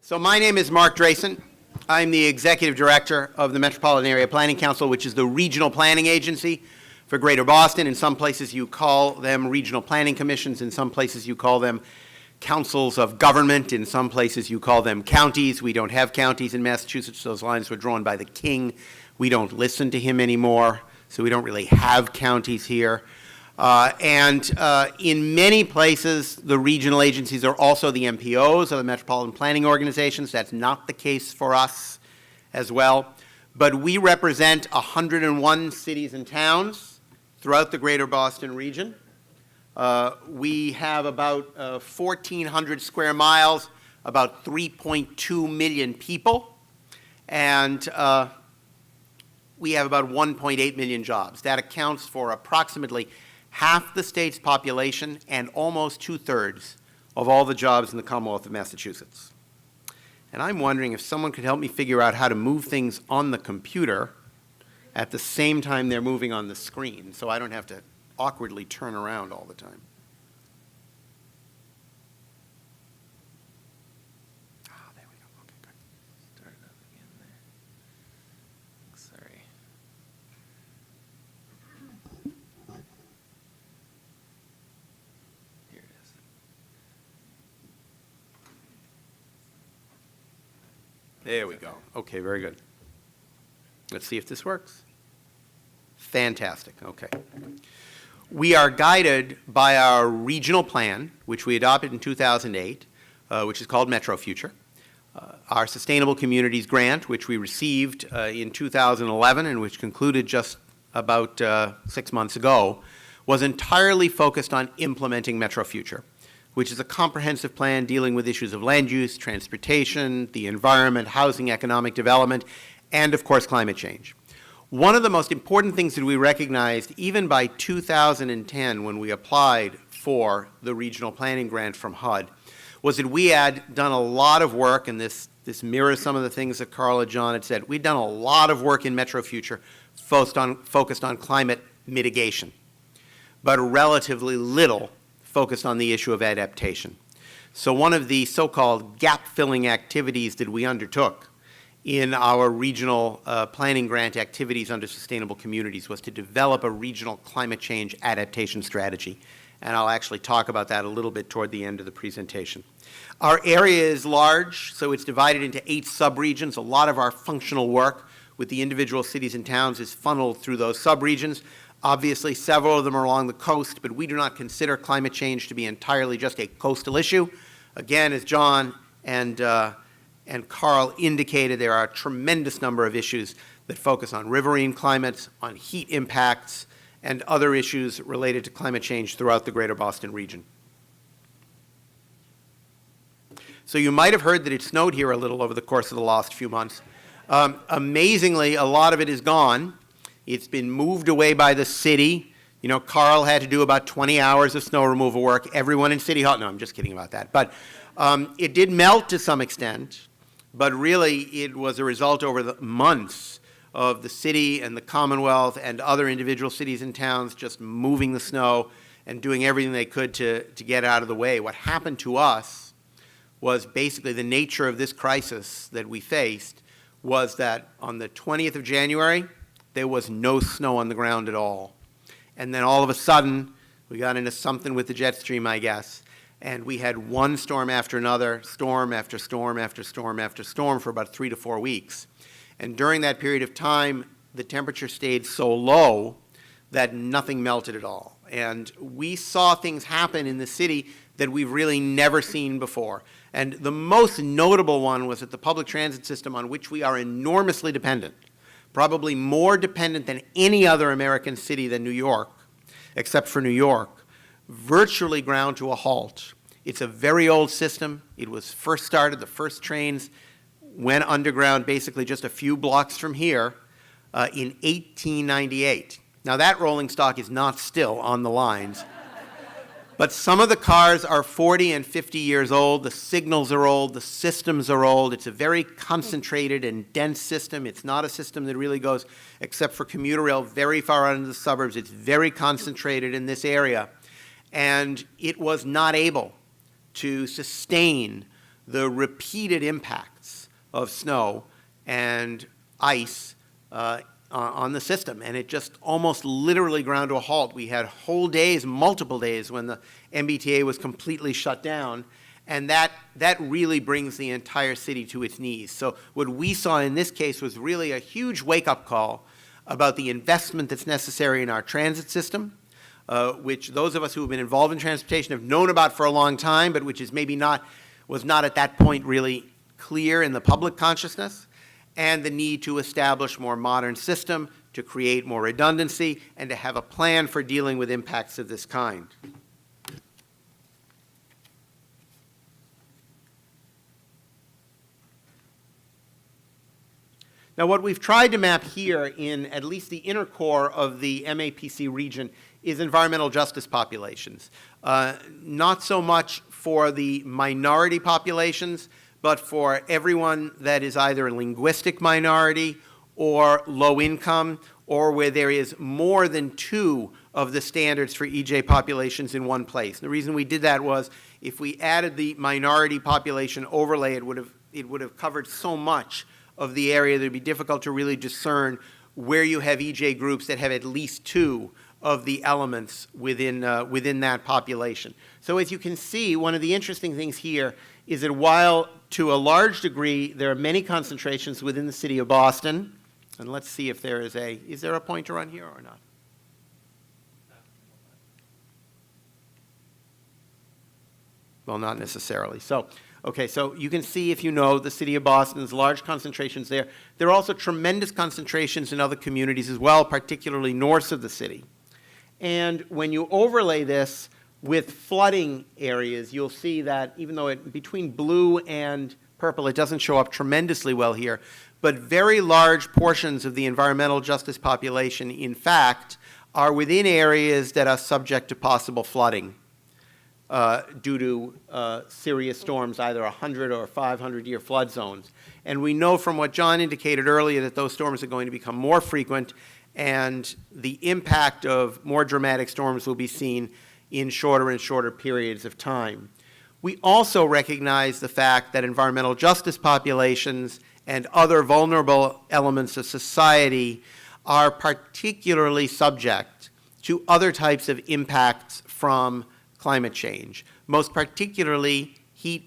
So my name is Marc Draisen. I'm the Executive Director of the Metropolitan Area Planning Council, which is the regional planning agency for Greater Boston. In some places you call them regional planning commissions. In some places you call them councils of government. In some places you call them counties. We don't have counties in Massachusetts. Those lines were drawn by the king. We don't listen to him anymore, so we don't really have counties here. In many places, the regional agencies are also the MPOs, or the metropolitan planning organizations. That's not the case for us as well. But we represent 101 cities and towns throughout the greater Boston region. We have about 1,400 square miles, about 3.2 million people, and we have about 1.8 million jobs. That accounts for approximately half the state's population and almost 2/3 of all the jobs in the Commonwealth of Massachusetts. And I'm wondering if someone could help me figure out how to move things on the computer at the same time they're moving on the screen, so I don't have to awkwardly turn around all the time. Ah, there we go. Okay, good. Start it up again there. Sorry. Here it is. There we go. Okay, very good. Let's see if this works. Fantastic. Okay. We are guided by our regional plan, which we adopted in 2008, which is called Metro Future. Our Sustainable Communities Grant, which we received in 2011 and which concluded just about 6 months ago, was entirely focused on implementing Metro Future, which is a comprehensive plan dealing with issues of land use, transportation, the environment, housing, economic development, and, of course, climate change. One of the most important things that we recognized, even by 2010 when we applied for the regional planning grant from HUD, was that we had done a lot of work, and this mirrors some of the things that Carl and John had said. We'd done a lot of work in Metro Future focused on climate mitigation, but relatively little focused on the issue of adaptation. So one of the so-called gap-filling activities that we undertook in our regional planning grant activities under Sustainable Communities was to develop a regional climate change adaptation strategy. And I'll actually talk about that a little bit toward the end of the presentation. Our area is large, so it's divided into 8 subregions. A lot of our functional work with the individual cities and towns is funneled through those subregions. Obviously, several of them are along the coast, but we do not consider climate change to be entirely just a coastal issue. Again, as John and Carl indicated, there are a tremendous number of issues that focus on riverine climates, on heat impacts, and other issues related to climate change throughout the greater Boston region. So you might have heard that it snowed here a little over the course of the last few months. Amazingly, a lot of it is gone. It's been moved away by the city. You know, Carl had to do about 20 hours of snow removal work. Everyone in City Hall, no, I'm just kidding about that. But it did melt to some extent. But really, it was a result over the months of the city and the Commonwealth and other individual cities and towns just moving the snow and doing everything they could to get out of the way. What happened to us was basically the nature of this crisis that we faced was that on the 20th of January, there was no snow on the ground at all. And then all of a sudden, we got into something with the jet stream, I guess. And we had one storm after another, storm after storm after storm after storm for about 3 to 4 weeks. And during that period of time, the temperature stayed so low that nothing melted at all. And we saw things happen in the city that we've really never seen before. And the most notable one was that the public transit system, on which we are enormously dependent, probably more dependent than any other American city than New York, except for New York, virtually ground to a halt. It's a very old system. It was first started, the first trains went underground basically just a few blocks from here in 1898. Now that rolling stock is not still on the lines, but some of the cars are 40 and 50 years old. The signals are old, the systems are old. It's a very concentrated and dense system. It's not a system that really goes, except for commuter rail, very far out into the suburbs. It's very concentrated in this area. And it was not able to sustain the repeated impacts of snow and ice on the system, and it just almost literally ground to a halt. We had whole days, multiple days, when the MBTA was completely shut down, and that really brings the entire city to its knees. So what we saw in this case was really a huge wake-up call about the investment that's necessary in our transit system, which those of us who have been involved in transportation have known about for a long time, but which is was not at that point really clear in the public consciousness, and the need to establish more modern system, to create more redundancy, and to have a plan for dealing with impacts of this kind. Now, what we've tried to map here in at least the inner core of the MAPC region is environmental justice populations. Not so much for the minority populations, but for everyone that is either a linguistic minority or low income, or where there is more than 2 of the standards for EJ populations in one place. The reason we did that was if we added the minority population overlay, it would have covered so much of the area that it would be difficult to really discern where you have EJ groups that have at least 2 of the elements within that population. So as you can see, one of the interesting things here is that while to a large degree there are many concentrations within the city of Boston, and let's see if there is there a pointer on here or not? Well, not necessarily. So, okay, so you can see, if you know, the city of Boston's large concentrations there. There are also tremendous concentrations in other communities as well, particularly north of the city. And when you overlay this with flooding areas, you'll see that even though between blue and purple, it doesn't show up tremendously well here, but very large portions of the environmental justice population, in fact, are within areas that are subject to possible flooding due to serious storms, either 100 or 500-year flood zones. And we know from what John indicated earlier that those storms are going to become more frequent, and the impact of more dramatic storms will be seen in shorter and shorter periods of time. We also recognize the fact that environmental justice populations and other vulnerable elements of society are particularly subject to other types of impacts from climate change, most particularly heat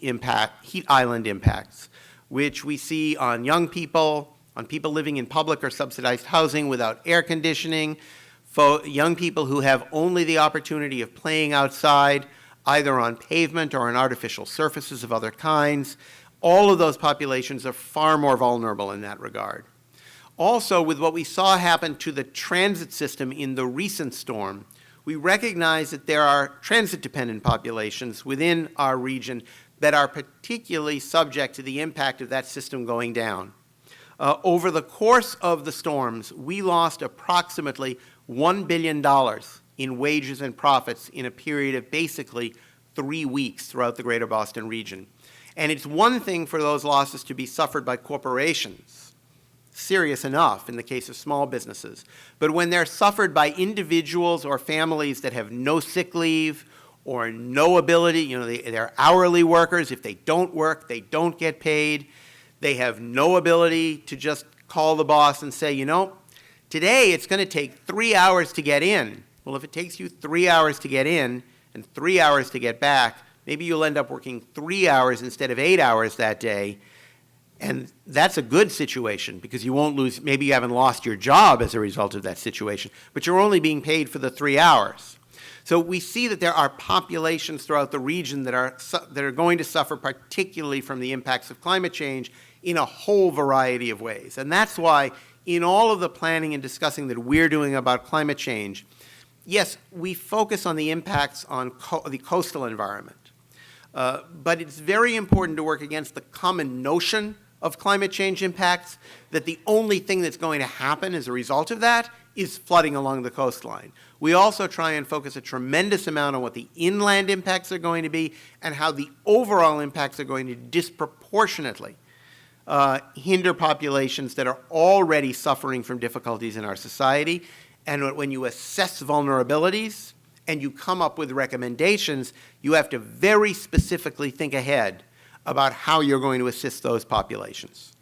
island impacts, which we see on young people, on people living in public or subsidized housing without air conditioning, for young people who have only the opportunity of playing outside, either on pavement or on artificial surfaces of other kinds. All of those populations are far more vulnerable in that regard. Also, with what we saw happen to the transit system in the recent storm, we recognize that there are transit-dependent populations within our region that are particularly subject to the impact of that system going down. Over the course of the storms, we lost approximately $1 billion in wages and profits in a period of basically 3 weeks throughout the greater Boston region. And it's one thing for those losses to be suffered by corporations, serious enough in the case of small businesses, but when they're suffered by individuals or families that have no sick leave or no ability, they're hourly workers. If they don't work, they don't get paid. They have no ability to just call the boss and say, today it's going to take 3 hours to get in. Well, if it takes you 3 hours to get in and 3 hours to get back, maybe you'll end up working 3 hours instead of 8 hours that day. And that's a good situation because you won't lose, maybe you haven't lost your job as a result of that situation, but you're only being paid for the 3 hours. So we see that there are populations throughout the region that are going to suffer particularly from the impacts of climate change in a whole variety of ways. And that's why in all of the planning and discussing that we're doing about climate change, yes, we focus on the impacts on the coastal environment. But it's very important to work against the common notion of climate change impacts, that the only thing that's going to happen as a result of that is flooding along the coastline. We also try and focus a tremendous amount on what the inland impacts are going to be and how the overall impacts are going to disproportionately hinder populations that are already suffering from difficulties in our society. And when you assess vulnerabilities and you come up with recommendations, you have to very specifically think ahead about how you're going to assist those populations.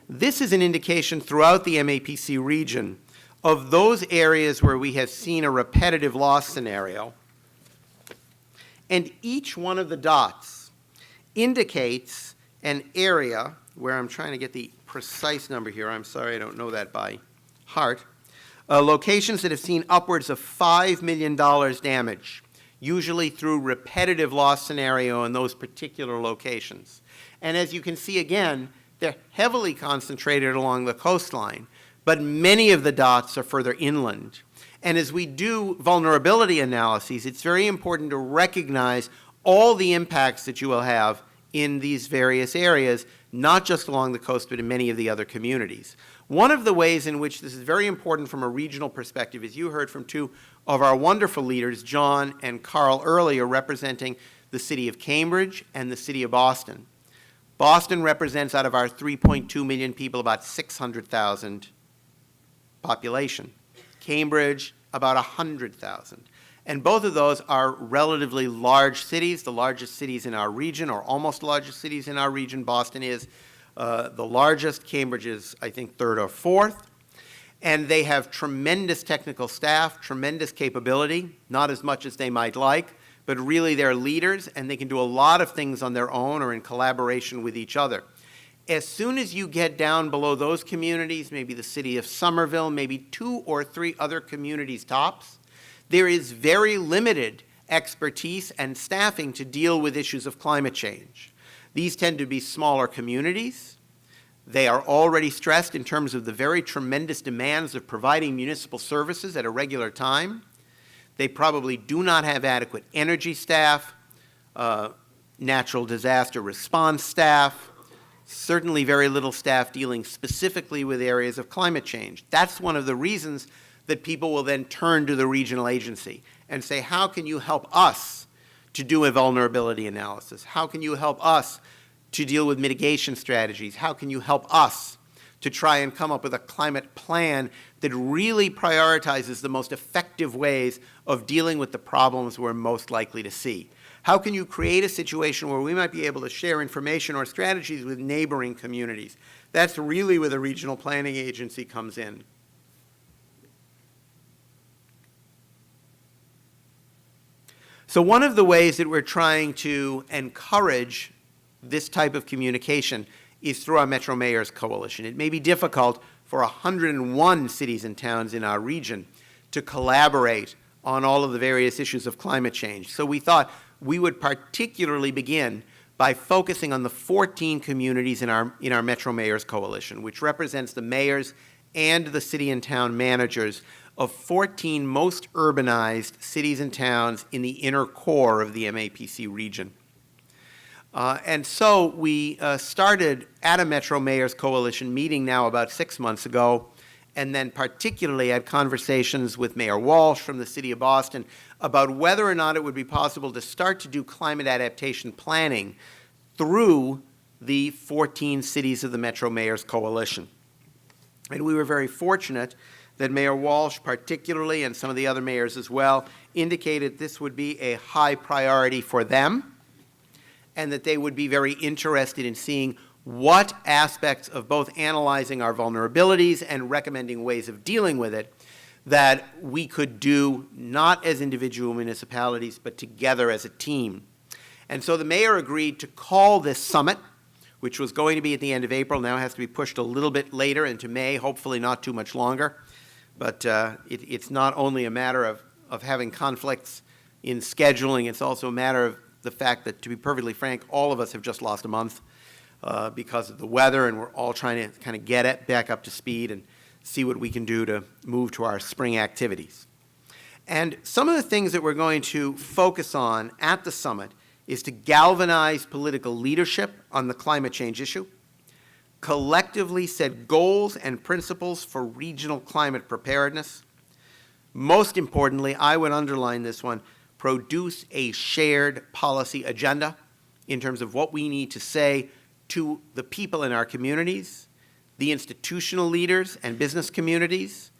This is an indication throughout the MAPC region of those areas where we have seen a repetitive loss scenario. And each one of the dots indicates an area where I'm trying to get the precise number here. I'm sorry, I don't know that by heart. Locations that have seen upwards of $5 million damage, usually through repetitive loss scenario in those particular locations. And as you can see again, they're heavily concentrated along the coastline, but many of the dots are further inland. And as we do vulnerability analyses, it's very important to recognize all the impacts that you will have in these various areas, not just along the coast, but in many of the other communities. One of the ways in which this is very important from a regional perspective is you heard from two of our wonderful leaders, John and Carl earlier, representing the city of Cambridge and the city of Boston. Boston represents, out of our 3.2 million people, about 600,000 population. Cambridge, about 100,000. And both of those are relatively large cities, the largest cities in our region, or almost the largest cities in our region. Boston is the largest. Cambridge is, I think, third or fourth. And they have tremendous technical staff, tremendous capability, not as much as they might like, but really they're leaders, and they can do a lot of things on their own or in collaboration with each other. As soon as you get down below those communities, maybe the city of Somerville, maybe 2 or 3 other communities tops, there is very limited expertise and staffing to deal with issues of climate change. These tend to be smaller communities. They are already stressed in terms of the very tremendous demands of providing municipal services at a regular time. They probably do not have adequate energy staff, natural disaster response staff, certainly very little staff dealing specifically with areas of climate change. That's one of the reasons that people will then turn to the regional agency and say, how can you help us to do a vulnerability analysis? How can you help us to deal with mitigation strategies? How can you help us to try and come up with a climate plan that really prioritizes the most effective ways of dealing with the problems we're most likely to see? How can you create a situation where we might be able to share information or strategies with neighboring communities? That's really where the regional planning agency comes in. So one of the ways that we're trying to encourage this type of communication is through our Metro Mayors Coalition. It may be difficult for 101 cities and towns in our region to collaborate on all of the various issues of climate change. So we thought we would particularly begin by focusing on the 14 communities in our Metro Mayors Coalition, which represents the mayors and the city and town managers of 14 most urbanized cities and towns in the inner core of the MAPC region. And so we started at a Metro Mayors Coalition meeting now about 6 months ago, and then particularly had conversations with Mayor Walsh from the city of Boston about whether or not it would be possible to start to do climate adaptation planning through the 14 cities of the Metro Mayors Coalition. And we were very fortunate that Mayor Walsh particularly, and some of the other mayors as well, indicated this would be a high priority for them, and that they would be very interested in seeing what aspects of both analyzing our vulnerabilities and recommending ways of dealing with it that we could do not as individual municipalities, but together as a team. And so the mayor agreed to call this summit, which was going to be at the end of April, now has to be pushed a little bit later into May, hopefully not too much longer. But it's not only a matter of having conflicts in scheduling, it's also a matter of the fact that, to be perfectly frank, all of us have just lost a month because of the weather, and we're all trying to kind of get it back up to speed and see what we can do to move to our spring activities. And some of the things that we're going to focus on at the summit is to galvanize political leadership on the climate change issue, collectively set goals and principles for regional climate preparedness. Most importantly, I would underline this one, produce a shared policy agenda in terms of what we need to say to the people in our communities, the institutional leaders and business communities,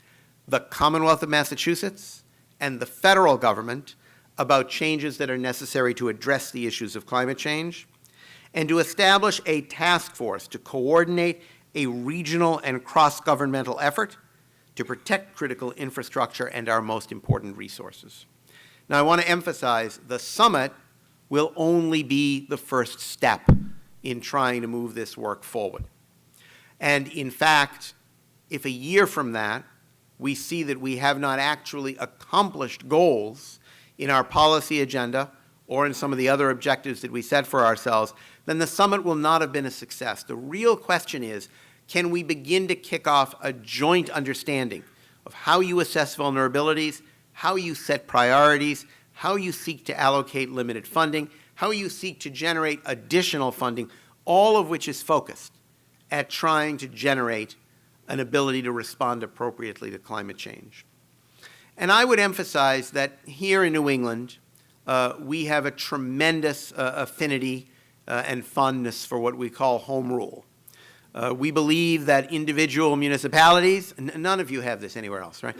the Commonwealth of Massachusetts, and the federal government about changes that are necessary to address the issues of climate change, and to establish a task force to coordinate a regional and cross-governmental effort to protect critical infrastructure and our most important resources. Now, I want to emphasize the summit will only be the first step in trying to move this work forward. And in fact, if a year from that we see that we have not actually accomplished goals in our policy agenda or in some of the other objectives that we set for ourselves, then the summit will not have been a success. The real question is, can we begin to kick off a joint understanding of how you assess vulnerabilities, how you set priorities, how you seek to allocate limited funding, how you seek to generate additional funding, all of which is focused at trying to generate an ability to respond appropriately to climate change. And I would emphasize that here in New England, we have a tremendous affinity and fondness for what we call home rule. We believe that individual municipalities, and none of you have this anywhere else, right?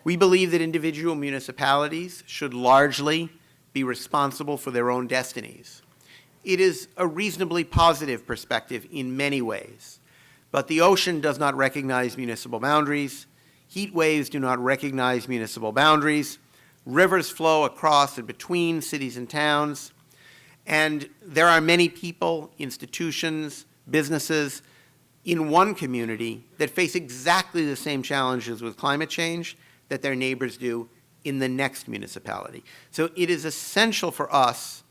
We believe that individual municipalities should largely be responsible for their own destinies. It is a reasonably positive perspective in many ways, but the ocean does not recognize municipal boundaries. Heat waves do not recognize municipal boundaries. Rivers flow across and between cities and towns. And there are many people, institutions, businesses in one community that face exactly the same challenges with climate change that their neighbors do in the next municipality. So it is essential for us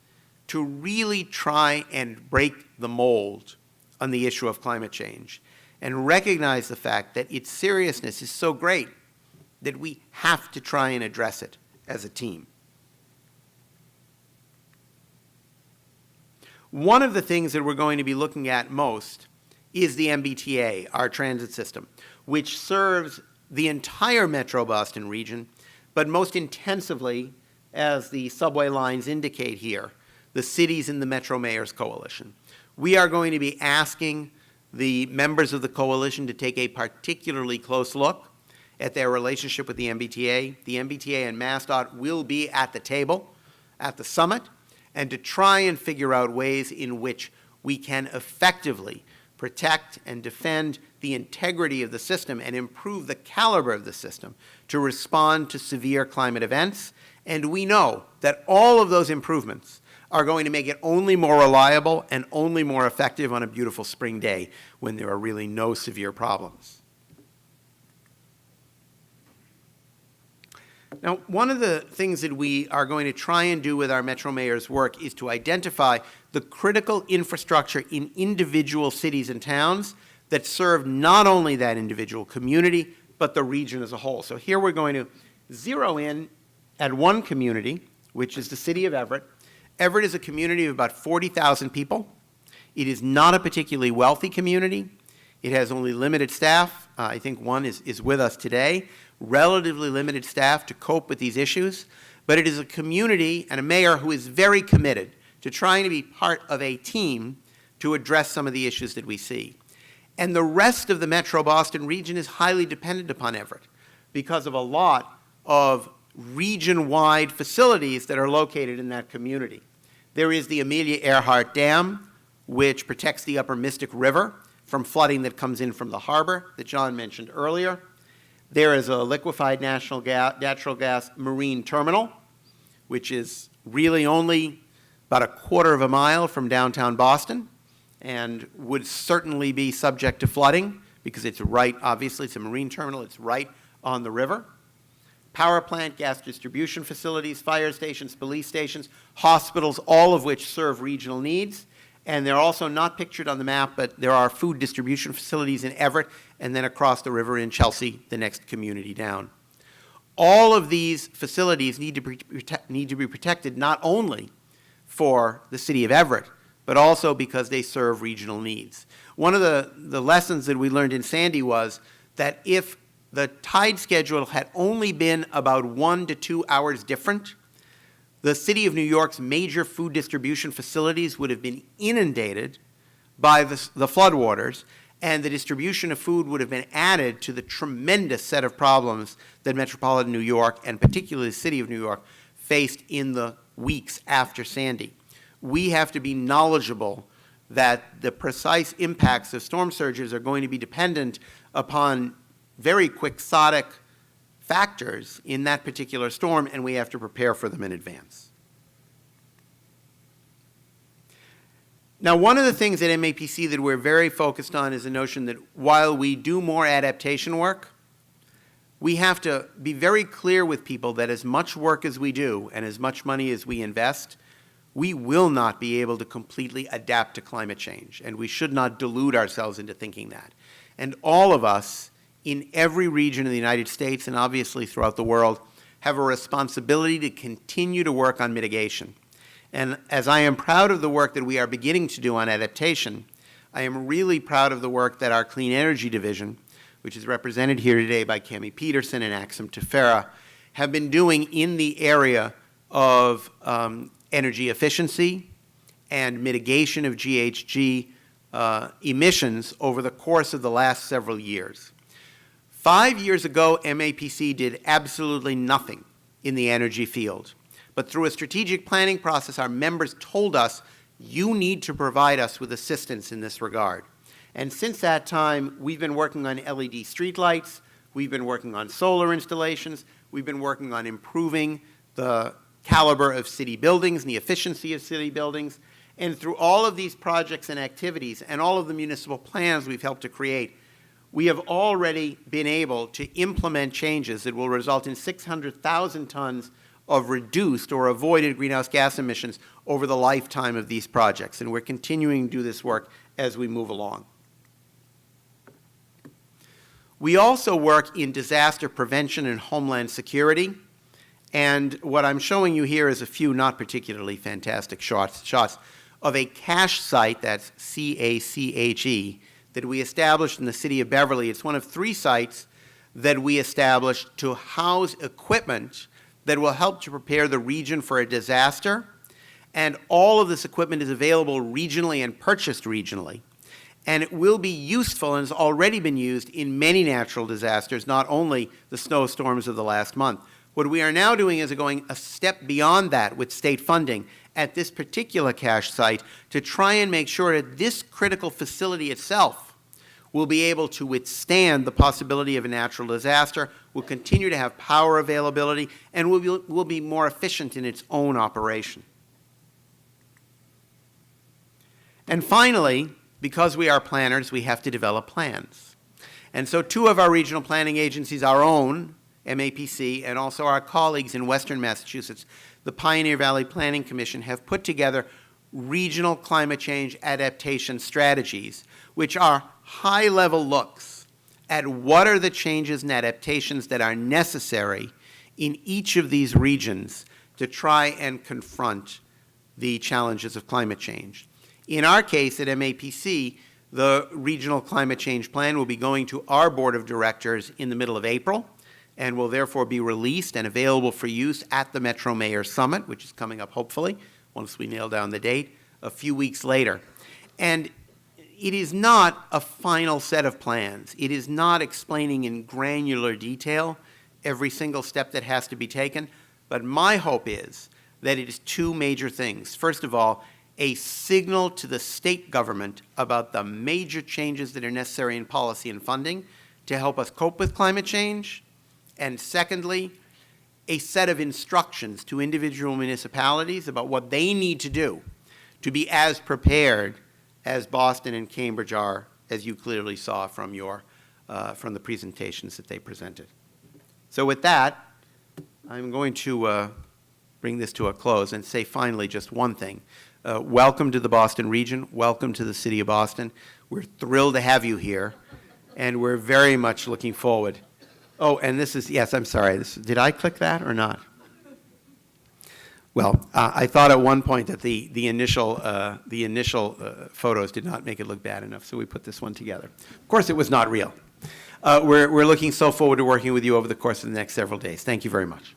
to really try and break the mold on the issue of climate change and recognize the fact that its seriousness is so great that we have to try and address it as a team. One of the things that we're going to be looking at most is the MBTA, our transit system, which serves the entire Metro Boston region, but most intensively, as the subway lines indicate here, the cities in the Metro Mayors Coalition. We are going to be asking the members of the coalition to take a particularly close look at their relationship with the MBTA. The MBTA and MassDOT will be at the table at the summit, and to try and figure out ways in which we can effectively protect and defend the integrity of the system and improve the caliber of the system to respond to severe climate events. And we know that all of those improvements are going to make it only more reliable and only more effective on a beautiful spring day when there are really no severe problems. Now, one of the things that we are going to try and do with our Metro Mayor's work is to identify the critical infrastructure in individual cities and towns that serve not only that individual community, but the region as a whole. So here we're going to zero in at one community, which is the city of Everett. Everett is a community of about 40,000 people. It is not a particularly wealthy community. It has only limited staff. I think one is with us today. Relatively limited staff to cope with these issues. But it is a community and a mayor who is very committed to trying to be part of a team to address some of the issues that we see. And the rest of the Metro Boston region is highly dependent upon Everett because of a lot of region-wide facilities that are located in that community. There is the Amelia Earhart Dam, which protects the upper Mystic River from flooding that comes in from the harbor that John mentioned earlier. There is a liquefied natural gas marine terminal, which is really only about a quarter of a mile from downtown Boston and would certainly be subject to flooding because it's right, obviously, it's a marine terminal, it's right on the river. Power plant, gas distribution facilities, fire stations, police stations, hospitals, all of which serve regional needs. And they're also not pictured on the map, but there are food distribution facilities in Everett and then across the river in Chelsea, the next community down. All of these facilities need to be protected not only for the city of Everett, but also because they serve regional needs. One of the lessons that we learned in Sandy was that if the tide schedule had only been about 1 to 2 hours different, the city of New York's major food distribution facilities would have been inundated by the floodwaters, and the distribution of food would have been added to the tremendous set of problems that metropolitan New York, and particularly the city of New York, faced in the weeks after Sandy. We have to be knowledgeable that the precise impacts of storm surges are going to be dependent upon very quixotic factors in that particular storm, and we have to prepare for them in advance. Now, one of the things at MAPC that we're very focused on is the notion that while we do more adaptation work, we have to be very clear with people that as much work as we do and as much money as we invest, we will not be able to completely adapt to climate change, and we should not delude ourselves into thinking that. And all of us in every region of the United States and obviously throughout the world have a responsibility to continue to work on mitigation. And as I am proud of the work that we are beginning to do on adaptation, I am really proud of the work that our Clean Energy Division, which is represented here today by Cami Peterson and Axum Tefera, have been doing in the area of energy efficiency and mitigation of GHG emissions over the course of the last several years. 5 years ago, MAPC did absolutely nothing in the energy field. But through a strategic planning process, our members told us, you need to provide us with assistance in this regard. And since that time, we've been working on LED streetlights, we've been working on solar installations, we've been working on improving the caliber of city buildings and the efficiency of city buildings. And through all of these projects and activities and all of the municipal plans we've helped to create, we have already been able to implement changes that will result in 600,000 tons of reduced or avoided greenhouse gas emissions over the lifetime of these projects. And we're continuing to do this work as we move along. We also work in disaster prevention and homeland security. And what I'm showing you here is a few not particularly fantastic shots of a cache site, that's C-A-C-H-E, that we established in the city of Beverly. It's one of 3 sites that we established to house equipment that will help to prepare the region for a disaster. And all of this equipment is available regionally and purchased regionally. And it will be useful and has already been used in many natural disasters, not only the snowstorms of the last month. What we are now doing is going a step beyond that with state funding at this particular cache site to try and make sure that this critical facility itself will be able to withstand the possibility of a natural disaster, will continue to have power availability, and will be more efficient in its own operation. And finally, because we are planners, we have to develop plans. And so 2 of our regional planning agencies, our own, MAPC, and also our colleagues in Western Massachusetts, the Pioneer Valley Planning Commission, have put together regional climate change adaptation strategies, which are high-level looks at what are the changes and adaptations that are necessary in each of these regions to try and confront the challenges of climate change. In our case at MAPC, the Regional Climate Change Plan will be going to our Board of Directors in the middle of April and will therefore be released and available for use at the Metro Mayor Summit, which is coming up hopefully, once we nail down the date, a few weeks later. And it is not a final set of plans. It is not explaining in granular detail every single step that has to be taken. But my hope is that it is 2 major things. First of all, a signal to the state government about the major changes that are necessary in policy and funding to help us cope with climate change. And secondly, a set of instructions to individual municipalities about what they need to do to be as prepared as Boston and Cambridge are, as you clearly saw from the presentations that they presented. So with that, I'm going to bring this to a close and say finally just one thing. Welcome to the Boston region. Welcome to the city of Boston. We're thrilled to have you here, and we're very much looking forward. Oh, and this is, yes, I'm sorry. Did I click that or not? Well, I thought at one point that the initial photos did not make it look bad enough, so we put this one together. Of course, it was not real. We're looking so forward to working with you over the course of the next several days. Thank you very much.